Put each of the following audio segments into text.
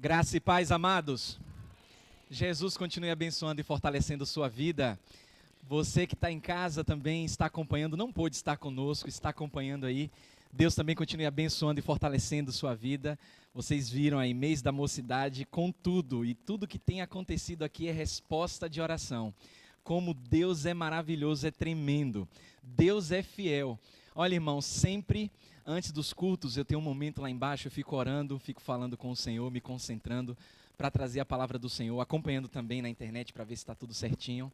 Graça e paz, amados. Jesus continue abençoando e fortalecendo sua vida. Você que está em casa também está acompanhando, não pôde estar conosco, está acompanhando aí. Deus também continue abençoando e fortalecendo sua vida. Vocês viram aí, mês da mocidade, com tudo. E tudo que tem acontecido aqui é resposta de oração. Como Deus é maravilhoso, é tremendo. Deus é fiel. Olha, irmão, sempre antes dos cultos eu tenho um momento lá embaixo, eu fico orando, fico falando com o Senhor, me concentrando para trazer a palavra do Senhor, acompanhando também na internet para ver se está tudo certinho.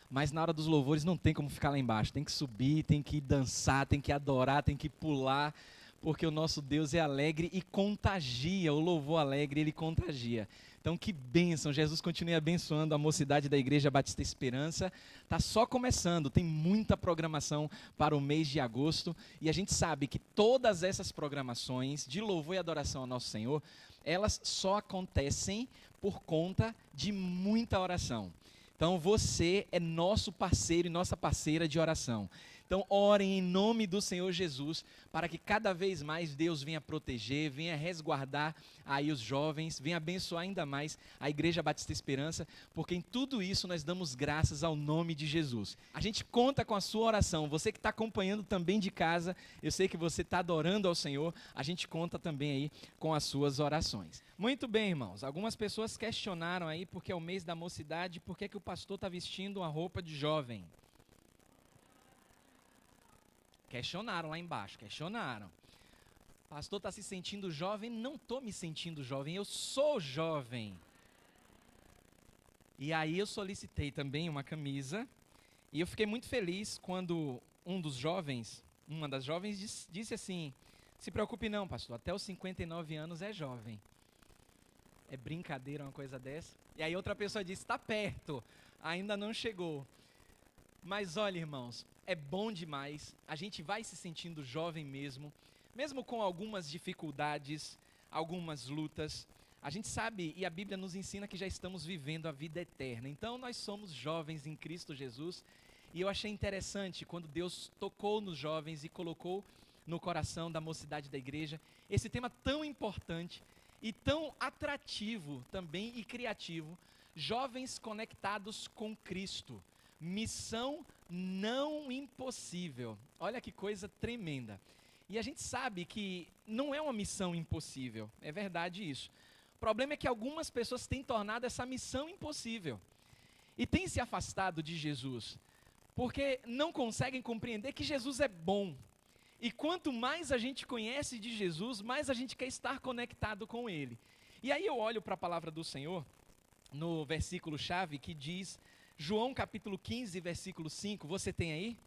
Mas na hora dos louvores não tem como ficar lá embaixo, tem que subir, tem que dançar, tem que adorar, tem que pular, porque o nosso Deus é alegre e contagia, o louvor alegre, ele contagia. Então que bênção, Jesus continue abençoando a mocidade da Igreja Batista Esperança. Está só começando, tem muita programação para o mês de agosto, e a gente sabe que todas essas programações de louvor e adoração ao nosso Senhor, elas só acontecem por conta de muita oração. Então você é nosso parceiro e nossa parceira de oração. Então orem em nome do Senhor Jesus para que cada vez mais Deus venha proteger, venha resguardar aí os jovens, venha abençoar ainda mais a Igreja Batista Esperança, porque em tudo isso nós damos graças ao nome de Jesus. A gente conta com a sua oração, você que está acompanhando também de casa, eu sei que você está adorando ao Senhor, a gente conta também aí com as suas orações. Muito bem, irmãos, algumas pessoas questionaram aí porque é o mês da mocidade, por que o pastor está vestindo uma roupa de jovem? Questionaram lá embaixo, questionaram. Pastor está se sentindo jovem? Não estou me sentindo jovem, eu sou jovem. E aí eu solicitei também uma camisa, e eu fiquei muito feliz quando uma das jovens disse assim, se preocupe não, pastor, até os 59 anos é jovem. É brincadeira uma coisa dessa? E aí outra pessoa disse, está perto, ainda não chegou. Mas olha, irmãos, é bom demais, a gente vai se sentindo jovem mesmo com algumas dificuldades, algumas lutas. A gente sabe, e a Bíblia nos ensina que já estamos vivendo a vida eterna. Então nós somos jovens em Cristo Jesus, e eu achei interessante quando Deus tocou nos jovens e colocou no coração da mocidade da igreja esse tema tão importante e tão atrativo também e criativo, jovens conectados com Cristo. Missão não impossível. Olha que coisa tremenda. E a gente sabe que não é uma missão impossível, é verdade isso. O problema é que algumas pessoas têm tornado essa missão impossível e têm se afastado de Jesus, porque não conseguem compreender que Jesus é bom. E quanto mais a gente conhece de Jesus, mais a gente quer estar conectado com Ele. E aí eu olho para a palavra do Senhor, no versículo-chave que diz, João capítulo 15, versículo 5, você tem aí?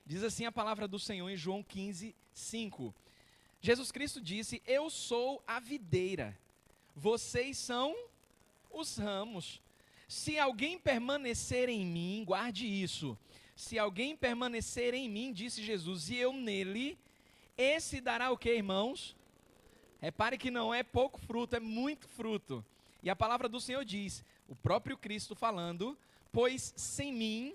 Diz assim a palavra do Senhor em João 15, 5. Jesus Cristo disse, eu sou a videira, vocês são os ramos. Se alguém permanecer em mim, guarde isso. Se alguém permanecer em mim, disse Jesus, e eu nele, esse dará o que, irmãos? Repare que não é pouco fruto, é muito fruto. E a palavra do Senhor diz, o próprio Cristo falando, pois sem mim,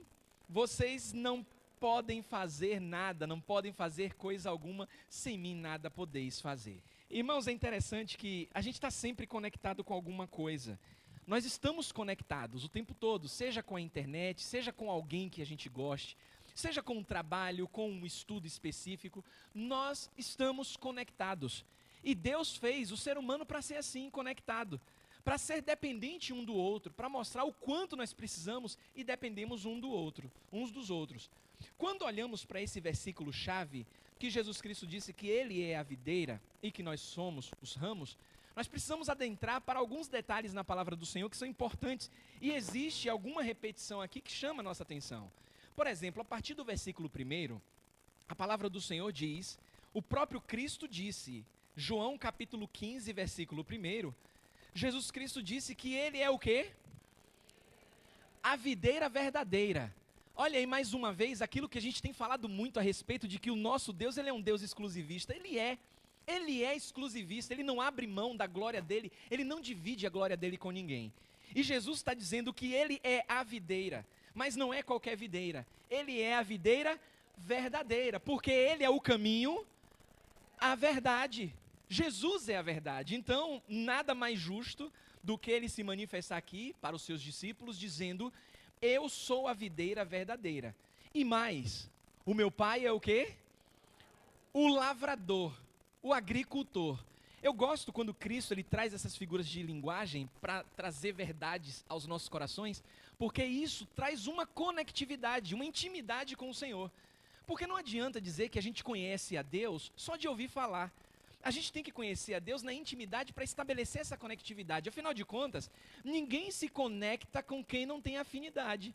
vocês não podem fazer nada, não podem fazer coisa alguma, sem mim nada podeis fazer. Irmãos, é interessante que a gente está sempre conectado com alguma coisa. Nós estamos conectados o tempo todo, seja com a internet, seja com alguém que a gente goste, seja com um trabalho, com um estudo específico, nós estamos conectados. E Deus fez o ser humano para ser assim, conectado, para ser dependente um do outro, para mostrar o quanto nós precisamos e dependemos uns dos outros. Quando olhamos para esse versículo-chave, que Jesus Cristo disse que Ele é a videira e que nós somos os ramos, nós precisamos adentrar para alguns detalhes na palavra do Senhor que são importantes. E existe alguma repetição aqui que chama a nossa atenção. Por exemplo, a partir do versículo 1, a palavra do Senhor diz, o próprio Cristo disse, João capítulo 15, versículo 1, Jesus Cristo disse que Ele é o quê? A videira verdadeira. Olha aí mais uma vez aquilo que a gente tem falado muito a respeito de que o nosso Deus, Ele é um Deus exclusivista. Ele é exclusivista, Ele não abre mão da glória dEle, Ele não divide a glória dEle com ninguém. E Jesus está dizendo que Ele é a videira, mas não é qualquer videira. Ele é a videira verdadeira, porque Ele é o caminho, a verdade Jesus é a verdade. Então, nada mais justo do que ele se manifestar aqui para os seus discípulos, dizendo: eu sou a videira verdadeira. E mais, o meu pai é o quê? O lavrador, o agricultor. Eu gosto quando Cristo ele traz essas figuras de linguagem para trazer verdades aos nossos corações, porque isso traz uma conectividade, uma intimidade com o Senhor. Porque não adianta dizer que a gente conhece a Deus só de ouvir falar. A gente tem que conhecer a Deus na intimidade para estabelecer essa conectividade. Afinal de contas, ninguém se conecta com quem não tem afinidade.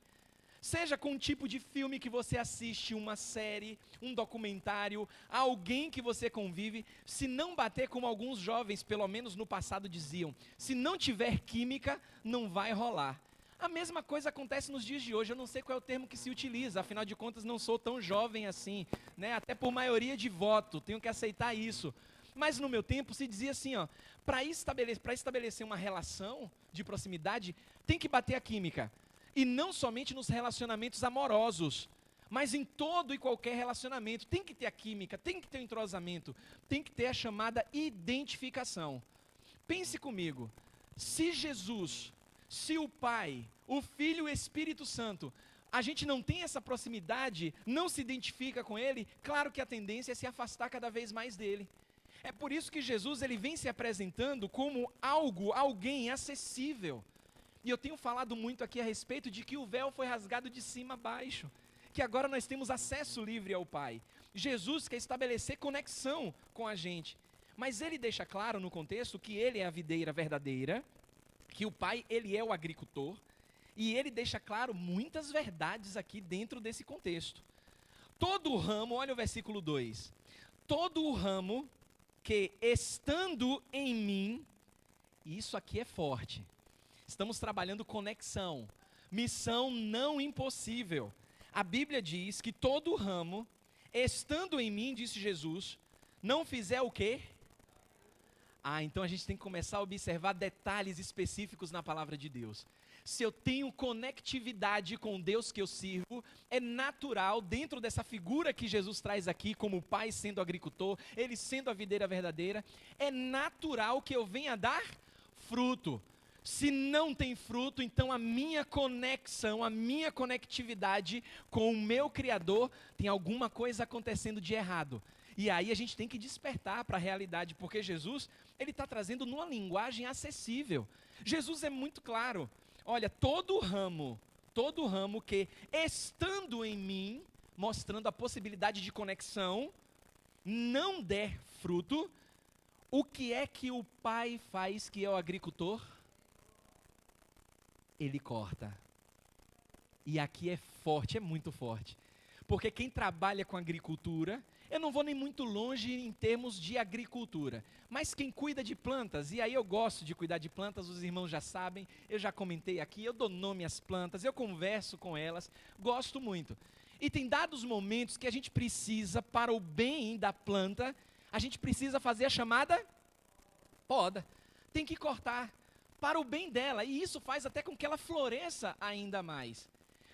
Seja com um tipo de filme que você assiste, uma série, um documentário, alguém que você convive, se não bater como alguns jovens, pelo menos no passado diziam, se não tiver química, não vai rolar. A mesma coisa acontece nos dias de hoje, eu não sei qual é o termo que se utiliza, afinal de contas não sou tão jovem assim, né? Até por maioria de voto, tenho que aceitar isso. Mas no meu tempo se dizia assim, para estabelecer uma relação de proximidade, tem que bater a química. E não somente nos relacionamentos amorosos, mas em todo e qualquer relacionamento. Tem que ter a química, tem que ter o entrosamento, tem que ter a chamada identificação. Pense comigo, se Jesus, se o Pai, o Filho e o Espírito Santo, a gente não tem essa proximidade, não se identifica com Ele, claro que a tendência é se afastar cada vez mais dele. É por isso que Jesus ele vem se apresentando como alguém acessível. E eu tenho falado muito aqui a respeito de que o véu foi rasgado de cima a baixo, que agora nós temos acesso livre ao Pai. Jesus quer estabelecer conexão com a gente, mas ele deixa claro no contexto que ele é a videira verdadeira, que o Pai ele é o agricultor, e ele deixa claro muitas verdades aqui dentro desse contexto. Todo o ramo, olha o versículo 2, todo o ramo que estando em mim, e isso aqui é forte, estamos trabalhando conexão, missão não impossível. A Bíblia diz que todo ramo, estando em mim, disse Jesus, não fizer o quê? Então a gente tem que começar a observar detalhes específicos na palavra de Deus. Se eu tenho conectividade com Deus que eu sirvo, é natural, dentro dessa figura que Jesus traz aqui, como o Pai sendo agricultor, Ele sendo a videira verdadeira, é natural que eu venha dar fruto. Se não tem fruto, então a minha conexão, a minha conectividade com o meu Criador, tem alguma coisa acontecendo de errado. E aí a gente tem que despertar para a realidade, porque Jesus, ele está trazendo numa linguagem acessível. Jesus é muito claro, olha, todo ramo que estando em mim, mostrando a possibilidade de conexão, não der fruto, o que é que o Pai faz que é o agricultor? Ele corta. E aqui é forte, é muito forte. Porque quem trabalha com agricultura, eu não vou nem muito longe em termos de agricultura, mas quem cuida de plantas, e aí eu gosto de cuidar de plantas, os irmãos já sabem, eu já comentei aqui, eu dou nome às plantas, eu converso com elas, gosto muito. E tem dados momentos que a gente precisa, para o bem da planta, a gente precisa fazer a chamada poda. Tem que cortar para o bem dela, e isso faz até com que ela floresça ainda mais.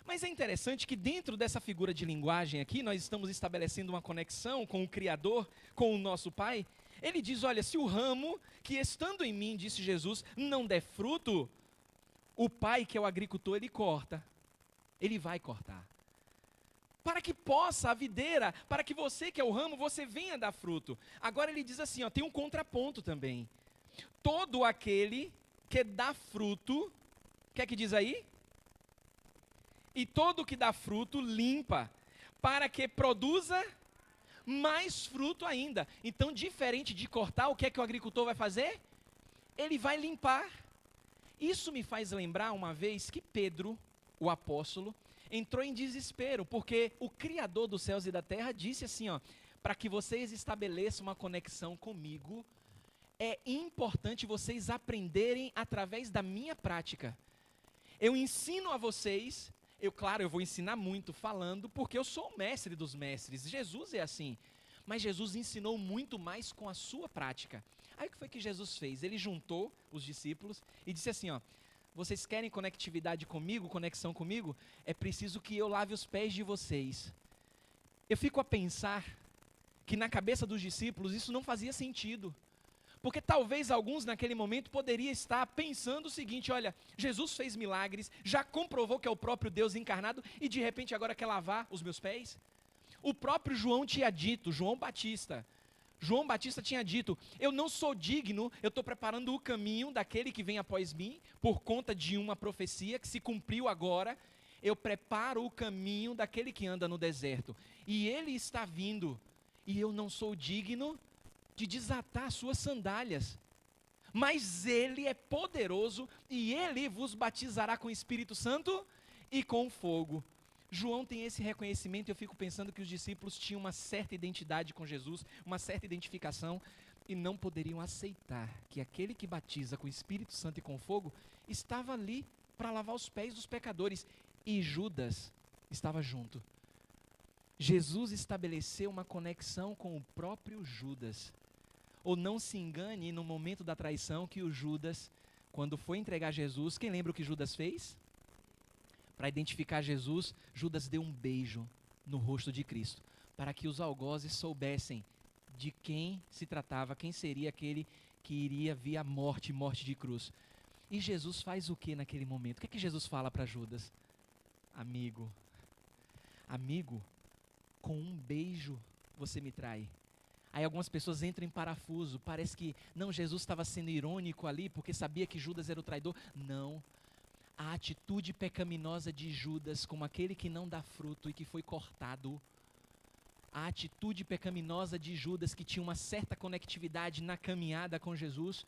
Mas é interessante que dentro dessa figura de linguagem aqui, nós estamos estabelecendo uma conexão com o Criador, com o nosso Pai. Ele diz, olha, se o ramo que estando em mim, disse Jesus, não der fruto, o Pai que é o agricultor, ele corta. Ele vai cortar. Para que possa a videira, para que você que é o ramo, você venha dar fruto. Agora ele diz assim, tem um contraponto também. Todo aquele que dá fruto, o que é que diz aí? E todo que dá fruto limpa, para que produza mais fruto ainda. Então, diferente de cortar, o que é que o agricultor vai fazer? Ele vai limpar. Isso me faz lembrar uma vez que Pedro, o apóstolo, entrou em desespero, porque o Criador dos céus e da terra disse assim, para que vocês estabeleçam uma conexão comigo, é importante vocês aprenderem através da minha prática. Eu ensino a vocês, eu vou ensinar muito falando, porque eu sou o mestre dos mestres. Jesus é assim, mas Jesus ensinou muito mais com a sua prática. Aí o que foi que Jesus fez? Ele juntou os discípulos e disse assim, vocês querem conectividade comigo, conexão comigo? É preciso que eu lave os pés de vocês. Eu fico a pensar que na cabeça dos discípulos isso não fazia sentido. Porque talvez alguns naquele momento poderiam estar pensando o seguinte: olha, Jesus fez milagres, já comprovou que é o próprio Deus encarnado e de repente agora quer lavar os meus pés? O próprio João tinha dito, João Batista tinha dito: eu não sou digno, eu estou preparando o caminho daquele que vem após mim, por conta de uma profecia que se cumpriu agora. Eu preparo o caminho daquele que anda no deserto, e ele está vindo, e eu não sou digno de desatar suas sandálias, mas ele é poderoso, e ele vos batizará com o Espírito Santo e com fogo. João tem esse reconhecimento, e eu fico pensando que os discípulos tinham uma certa identidade com Jesus, uma certa identificação, e não poderiam aceitar que aquele que batiza com o Espírito Santo e com fogo, estava ali para lavar os pés dos pecadores, e Judas estava junto. Jesus estabeleceu uma conexão com o próprio Judas. Ou não se engane no momento da traição que o Judas, quando foi entregar Jesus, quem lembra o que Judas fez? Para identificar Jesus, Judas deu um beijo no rosto de Cristo, para que os algozes soubessem de quem se tratava, quem seria aquele que iria vir a morte de cruz. E Jesus faz o que naquele momento? O que é que Jesus fala para Judas? Amigo, com um beijo você me trai. Aí algumas pessoas entram em parafuso, parece que, não, Jesus estava sendo irônico ali, porque sabia que Judas era o traidor. Não, a atitude pecaminosa de Judas, como aquele que não dá fruto e que foi cortado, a atitude pecaminosa de Judas, que tinha uma certa conectividade na caminhada com Jesus,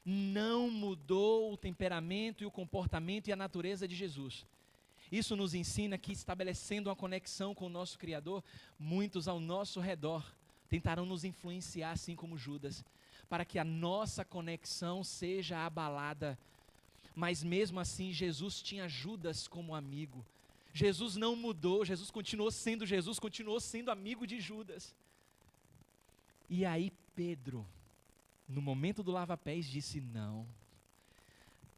não mudou o temperamento e o comportamento e a natureza de Jesus. Isso nos ensina que, estabelecendo uma conexão com o nosso Criador, muitos ao nosso redor tentarão nos influenciar, assim como Judas, para que a nossa conexão seja abalada. Mas mesmo assim, Jesus tinha Judas como amigo. Jesus não mudou, Jesus continuou sendo amigo de Judas. E aí Pedro, no momento do lava-pés, disse: não,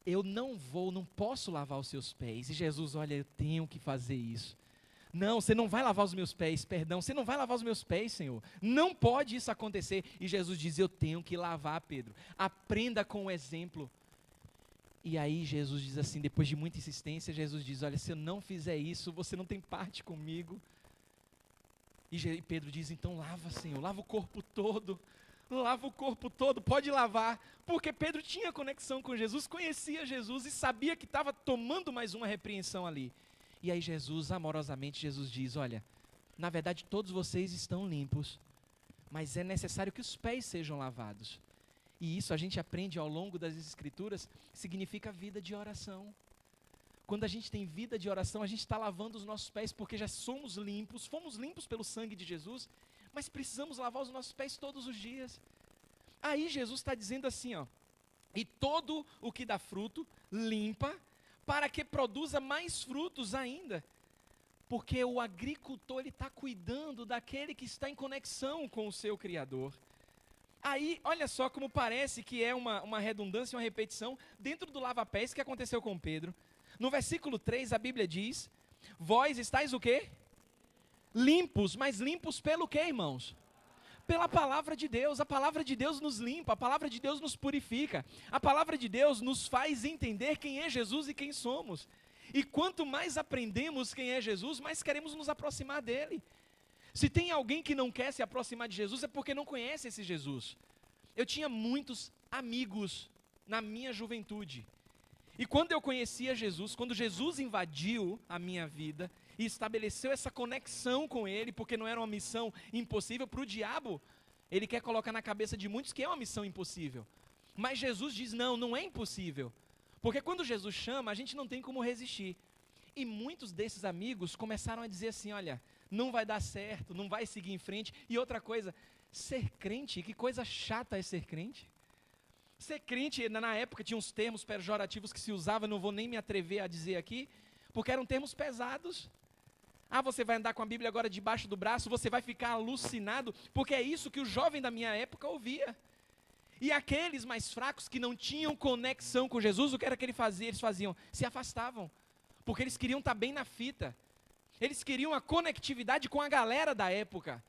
eu não posso lavar os seus pés. E Jesus: olha, eu tenho que fazer isso. Não, você não vai lavar os meus pés, você não vai lavar os meus pés, Senhor. Não pode isso acontecer. E Jesus diz: eu tenho que lavar, Pedro. Aprenda com o exemplo. E aí Jesus diz assim, depois de muita insistência, Jesus diz: olha, se eu não fizer isso, você não tem parte comigo. E Pedro diz: então lava, Senhor, lava o corpo todo. Lava o corpo todo, pode lavar. Porque Pedro tinha conexão com Jesus, conhecia Jesus e sabia que estava tomando mais uma repreensão ali. E aí Jesus, amorosamente, Jesus diz: olha, na verdade todos vocês estão limpos, mas é necessário que os pés sejam lavados. E isso a gente aprende ao longo das Escrituras, significa vida de oração. Quando a gente tem vida de oração, a gente está lavando os nossos pés, porque já somos limpos, fomos limpos pelo sangue de Jesus, mas precisamos lavar os nossos pés todos os dias. Aí Jesus está dizendo assim, ó: e todo o que dá fruto, limpa, para que produza mais frutos ainda. Porque o agricultor, ele está cuidando daquele que está em conexão com o seu Criador. Aí, olha só como parece que é uma redundância, uma repetição, dentro do lava-pés que aconteceu com Pedro. No versículo 3, a Bíblia diz: vós estáis o quê? Limpos, mas limpos pelo quê, irmãos? Pela palavra de Deus. A palavra de Deus nos limpa, a palavra de Deus nos purifica. A palavra de Deus nos faz entender quem é Jesus e quem somos. E quanto mais aprendemos quem é Jesus, mais queremos nos aproximar dele. Se tem alguém que não quer se aproximar de Jesus, é porque não conhece esse Jesus. Eu tinha muitos amigos na minha juventude. E quando eu conhecia Jesus, quando Jesus invadiu a minha vida e estabeleceu essa conexão com ele, porque não era uma missão impossível para o diabo, ele quer colocar na cabeça de muitos que é uma missão impossível. Mas Jesus diz: não, não é impossível. Porque quando Jesus chama, a gente não tem como resistir. E muitos desses amigos começaram a dizer assim: olha, não vai dar certo, não vai seguir em frente. E outra coisa, ser crente, que coisa chata é ser crente. Ser crente, na época tinha uns termos pejorativos que se usava, não vou nem me atrever a dizer aqui, porque eram termos pesados. Ah, você vai andar com a Bíblia agora debaixo do braço, você vai ficar alucinado, porque é isso que o jovem da minha época ouvia. E aqueles mais fracos que não tinham conexão com Jesus, o que era que eles faziam? Se afastavam, porque eles queriam estar bem na fita. Eles queriam a conectividade com a galera da época.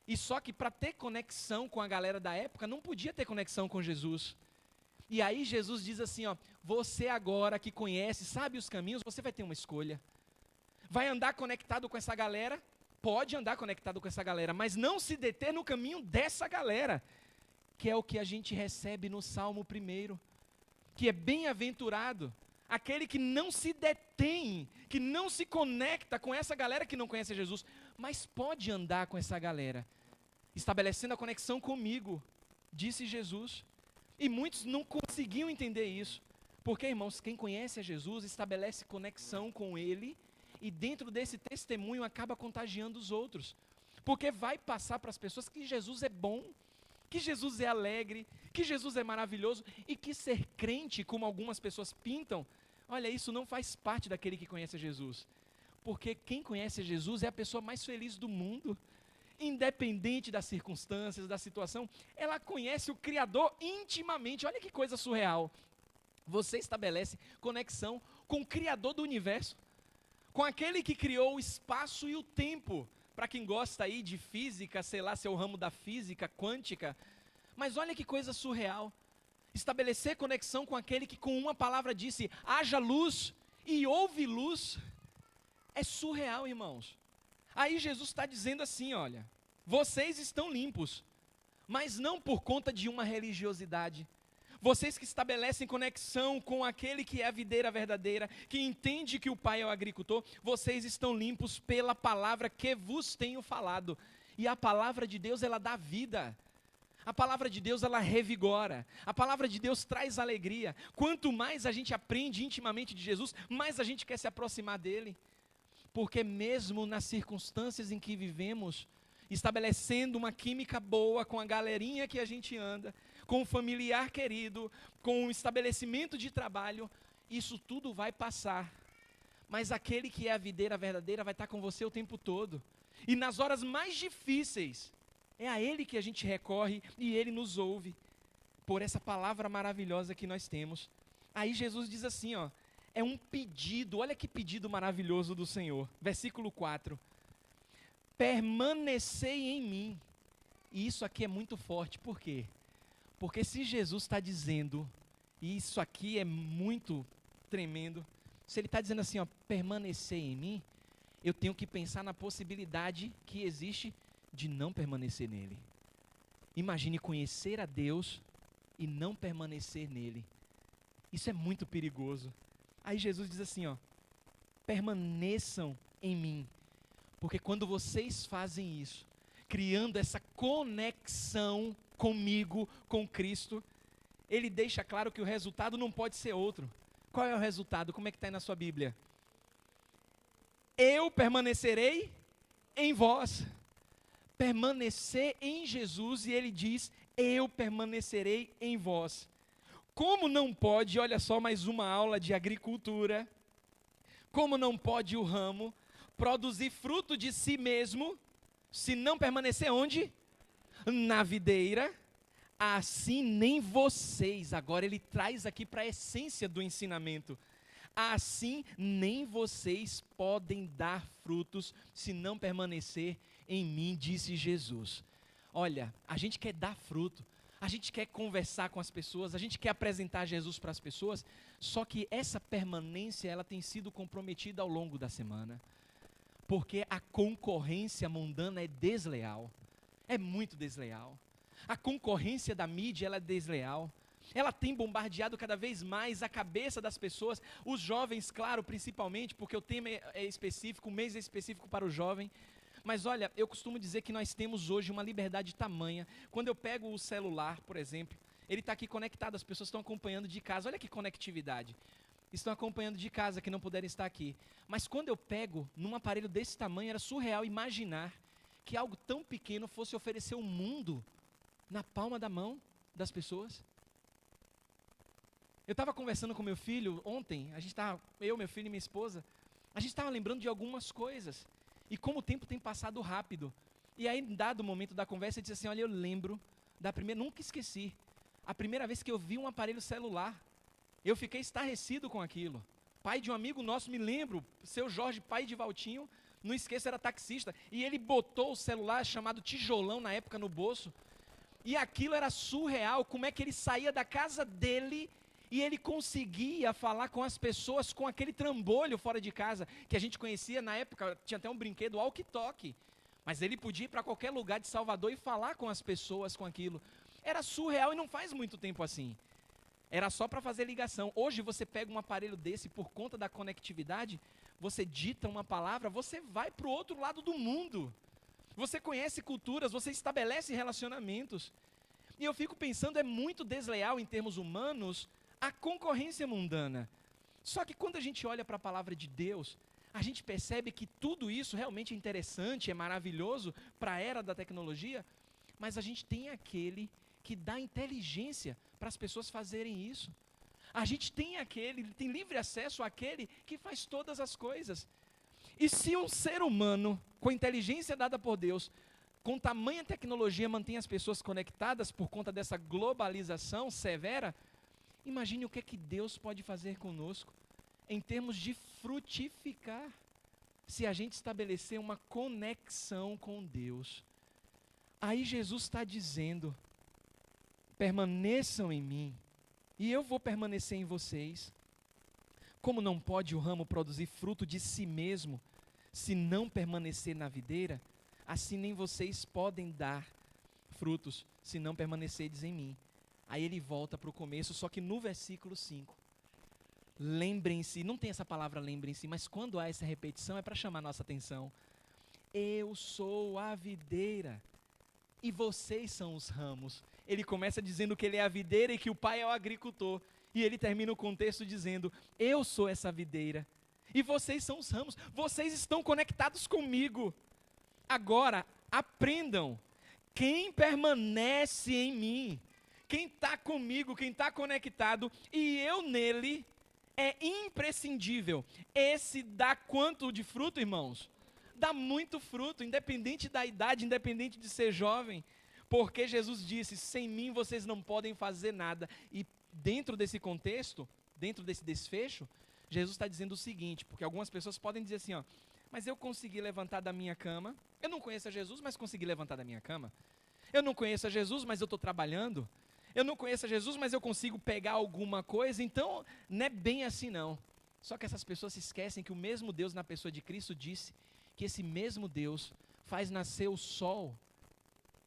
E só que para ter conexão com a galera da época, não podia ter conexão com Jesus. E aí Jesus diz assim, ó, você agora que conhece, sabe os caminhos, você vai ter uma escolha. Vai andar conectado com essa galera? Pode andar conectado com essa galera, mas não se deter no caminho dessa galera, que é o que a gente recebe no Salmo 1, que é bem-aventurado aquele que não se detém, que não se conecta com essa galera que não conhece Jesus, mas pode andar com essa galera, estabelecendo a conexão comigo, disse Jesus. E muitos não conseguiam entender isso, porque, irmãos, quem conhece a Jesus estabelece conexão com Ele, e dentro desse testemunho acaba contagiando os outros, porque vai passar para as pessoas que Jesus é bom, que Jesus é alegre, que Jesus é maravilhoso, e que ser crente, como algumas pessoas pintam, olha, isso não faz parte daquele que conhece a Jesus, porque quem conhece a Jesus é a pessoa mais feliz do mundo, independente das circunstâncias, da situação, ela conhece o Criador intimamente. Olha que coisa surreal. Você estabelece conexão com o Criador do universo, com aquele que criou o espaço e o tempo. Para quem gosta aí de física, sei lá, se é o ramo da física quântica, mas olha que coisa surreal. Estabelecer conexão com aquele que com uma palavra disse, haja luz, e houve luz, é surreal, irmãos. Aí Jesus está dizendo assim, olha, vocês estão limpos, mas não por conta de uma religiosidade. Vocês que estabelecem conexão com aquele que é a videira verdadeira, que entende que o Pai é o agricultor, vocês estão limpos pela palavra que vos tenho falado. E a palavra de Deus, ela dá vida. A palavra de Deus, ela revigora. A palavra de Deus traz alegria. Quanto mais a gente aprende intimamente de Jesus, mais a gente quer se aproximar dele. Porque mesmo nas circunstâncias em que vivemos, estabelecendo uma química boa com a galerinha que a gente anda, com o familiar querido, com o estabelecimento de trabalho, isso tudo vai passar. Mas aquele que é a videira verdadeira vai estar com você o tempo todo. E nas horas mais difíceis, é a Ele que a gente recorre e Ele nos ouve, por essa palavra maravilhosa que nós temos. Aí Jesus diz assim, ó, é um pedido, olha que pedido maravilhoso do Senhor. Versículo 4. Permanecei em mim. E isso aqui é muito forte, por quê? Porque se Jesus está dizendo, e isso aqui é muito tremendo, se Ele está dizendo assim, ó, permanecei em mim, eu tenho que pensar na possibilidade que existe de não permanecer nele. Imagine conhecer a Deus e não permanecer nele. Isso é muito perigoso. Aí Jesus diz assim, ó, permaneçam em mim, porque quando vocês fazem isso, criando essa conexão comigo, com Cristo, Ele deixa claro que o resultado não pode ser outro. Qual é o resultado? Como é que está aí na sua Bíblia? Eu permanecerei em vós. Permanecer em Jesus, e Ele diz, eu permanecerei em vós. Como não pode, olha só mais uma aula de agricultura, como não pode o ramo produzir fruto de si mesmo, se não permanecer onde? Na videira, assim nem vocês, agora ele traz aqui para a essência do ensinamento, assim nem vocês podem dar frutos se não permanecer em mim, disse Jesus. Olha, a gente quer dar fruto, a gente quer conversar com as pessoas, a gente quer apresentar Jesus para as pessoas, só que essa permanência, ela tem sido comprometida ao longo da semana, porque a concorrência mundana é desleal, é muito desleal. A concorrência da mídia, ela é desleal, ela tem bombardeado cada vez mais a cabeça das pessoas, os jovens, claro, principalmente, porque o tema é específico, o mês é específico para o jovem. Mas olha, eu costumo dizer que nós temos hoje uma liberdade tamanha. Quando eu pego o celular, por exemplo, ele está aqui conectado, as pessoas estão acompanhando de casa. Olha que conectividade. Estão acompanhando de casa, que não puderem estar aqui. Mas quando eu pego num aparelho desse tamanho, era surreal imaginar que algo tão pequeno fosse oferecer o mundo na palma da mão das pessoas. Eu estava conversando com meu filho ontem, eu, meu filho e minha esposa, a gente estava lembrando de algumas coisas. E como o tempo tem passado rápido. E aí, em dado momento da conversa, ele disse assim, olha, eu lembro da primeira, nunca esqueci, a primeira vez que eu vi um aparelho celular. Eu fiquei estarrecido com aquilo. Pai de um amigo nosso, me lembro, seu Jorge, pai de Valtinho, Não esqueço, era taxista. E ele botou o celular chamado tijolão na época no bolso. E aquilo era surreal, como é que ele saía da casa dele e ele conseguia falar com as pessoas com aquele trambolho fora de casa, que a gente conhecia na época, tinha até um brinquedo walkie-talkie. Mas ele podia ir para qualquer lugar de Salvador e falar com as pessoas com aquilo. Era surreal e não faz muito tempo assim. Era só para fazer ligação. Hoje você pega um aparelho desse por conta da conectividade, você dita uma palavra, você vai para o outro lado do mundo. Você conhece culturas, você estabelece relacionamentos. E eu fico pensando, é muito desleal em termos humanos a concorrência mundana. Só que quando a gente olha para a palavra de Deus, a gente percebe que tudo isso realmente é interessante, é maravilhoso para a era da tecnologia, mas a gente tem aquele que dá inteligência para as pessoas fazerem isso. A gente tem tem livre acesso àquele que faz todas as coisas. E se um ser humano, com a inteligência dada por Deus, com tamanha tecnologia, mantém as pessoas conectadas por conta dessa globalização severa, imagine o que é que Deus pode fazer conosco, em termos de frutificar, se a gente estabelecer uma conexão com Deus. Aí Jesus está dizendo, permaneçam em mim, e eu vou permanecer em vocês. Como não pode o ramo produzir fruto de si mesmo, se não permanecer na videira, assim nem vocês podem dar frutos, se não permanecerdes em mim. Aí ele volta para o começo, só que no versículo 5. Lembrem-se, não tem essa palavra lembrem-se, mas quando há essa repetição é para chamar a nossa atenção. Eu sou a videira e vocês são os ramos. Ele começa dizendo que ele é a videira e que o pai é o agricultor. E ele termina o contexto dizendo, eu sou essa videira e vocês são os ramos. Vocês estão conectados comigo. Agora, aprendam. Quem permanece em mim, quem está comigo, quem está conectado e eu nele, é imprescindível. Esse dá quanto de fruto, irmãos? Dá muito fruto, independente da idade, independente de ser jovem. Porque Jesus disse, sem mim vocês não podem fazer nada. E dentro desse contexto, dentro desse desfecho, Jesus está dizendo o seguinte, porque algumas pessoas podem dizer assim, ó, mas eu consegui levantar da minha cama, eu não conheço a Jesus, mas consegui levantar da minha cama. Eu não conheço a Jesus, mas eu estou trabalhando. Eu não conheço a Jesus, mas eu consigo pegar alguma coisa, então não é bem assim não. Só que essas pessoas se esquecem que o mesmo Deus na pessoa de Cristo disse que esse mesmo Deus faz nascer o sol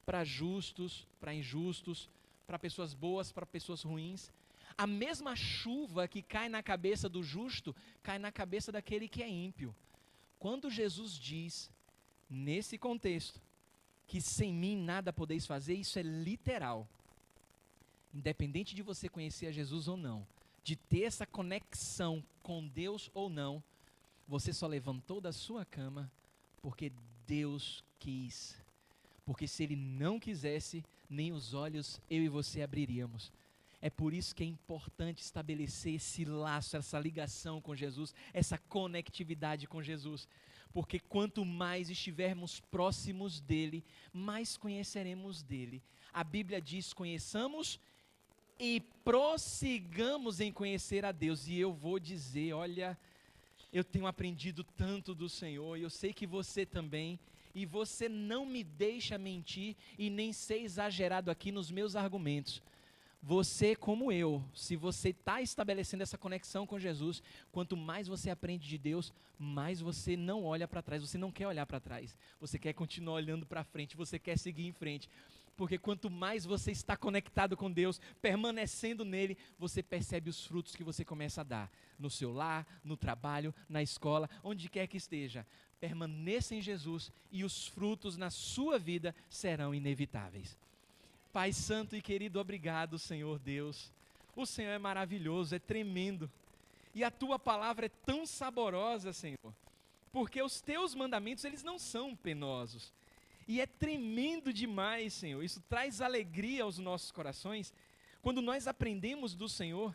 para justos, para injustos, para pessoas boas, para pessoas ruins. A mesma chuva que cai na cabeça do justo, cai na cabeça daquele que é ímpio. Quando Jesus diz, nesse contexto, que sem mim nada podeis fazer, isso é literal. Independente de você conhecer a Jesus ou não, de ter essa conexão com Deus ou não, você só levantou da sua cama porque Deus quis. Porque se Ele não quisesse, nem os olhos eu e você abriríamos. É por isso que é importante estabelecer esse laço, essa ligação com Jesus, essa conectividade com Jesus. Porque quanto mais estivermos próximos dEle, mais conheceremos dEle. A Bíblia diz, conheçamos e prossigamos em conhecer a Deus. E eu vou dizer, olha, eu tenho aprendido tanto do Senhor, e eu sei que você também, e você não me deixa mentir e nem ser exagerado aqui nos meus argumentos. Você, como eu, se você está estabelecendo essa conexão com Jesus, quanto mais você aprende de Deus, mais você não olha para trás, você não quer olhar para trás, você quer continuar olhando para frente, você quer seguir em frente, porque quanto mais você está conectado com Deus, permanecendo nele, você percebe os frutos que você começa a dar, no seu lar, no trabalho, na escola, onde quer que esteja. Permaneça em Jesus e os frutos na sua vida serão inevitáveis. Pai santo e querido, obrigado, Senhor Deus. O Senhor é maravilhoso, é tremendo. E a tua palavra é tão saborosa, Senhor. Porque os teus mandamentos, eles não são penosos. E é tremendo demais, Senhor. Isso traz alegria aos nossos corações. Quando nós aprendemos do Senhor,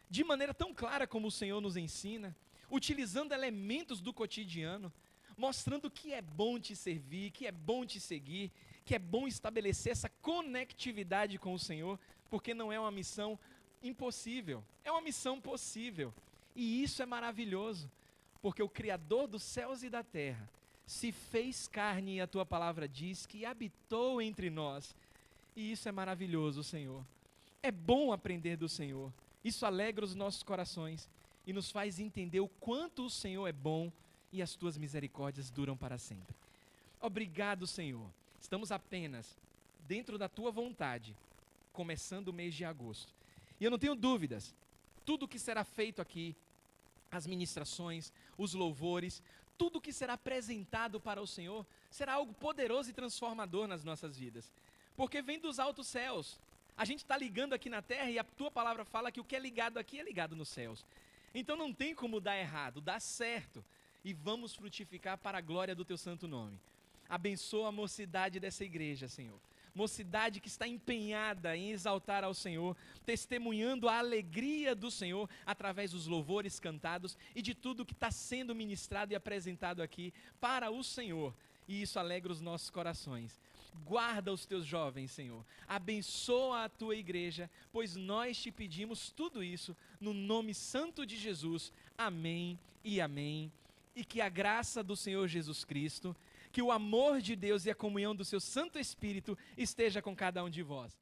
de maneira tão clara como o Senhor nos ensina, utilizando elementos do cotidiano, mostrando que é bom te servir, que é bom te seguir, que é bom estabelecer essa conectividade com o Senhor, porque não é uma missão impossível, é uma missão possível. E isso é maravilhoso, porque o Criador dos céus e da terra se fez carne e a tua palavra diz que habitou entre nós. E isso é maravilhoso, Senhor. É bom aprender do Senhor. Isso alegra os nossos corações e nos faz entender o quanto o Senhor é bom e as tuas misericórdias duram para sempre. Obrigado, Senhor. Estamos apenas dentro da tua vontade, começando o mês de agosto. E eu não tenho dúvidas, tudo que será feito aqui, as ministrações, os louvores, tudo que será apresentado para o Senhor, será algo poderoso e transformador nas nossas vidas. Porque vem dos altos céus. A gente está ligando aqui na terra e a tua palavra fala que o que é ligado aqui é ligado nos céus. Então não tem como dar errado, dá certo. E vamos frutificar para a glória do teu santo nome. Abençoa a mocidade dessa igreja, Senhor. Mocidade que está empenhada em exaltar ao Senhor, testemunhando a alegria do Senhor através dos louvores cantados e de tudo que está sendo ministrado e apresentado aqui para o Senhor. E isso alegra os nossos corações. Guarda os teus jovens, Senhor. Abençoa a tua igreja, pois nós te pedimos tudo isso no nome santo de Jesus. Amém e amém. E que a graça do Senhor Jesus Cristo, que o amor de Deus e a comunhão do seu Santo Espírito esteja com cada um de vós.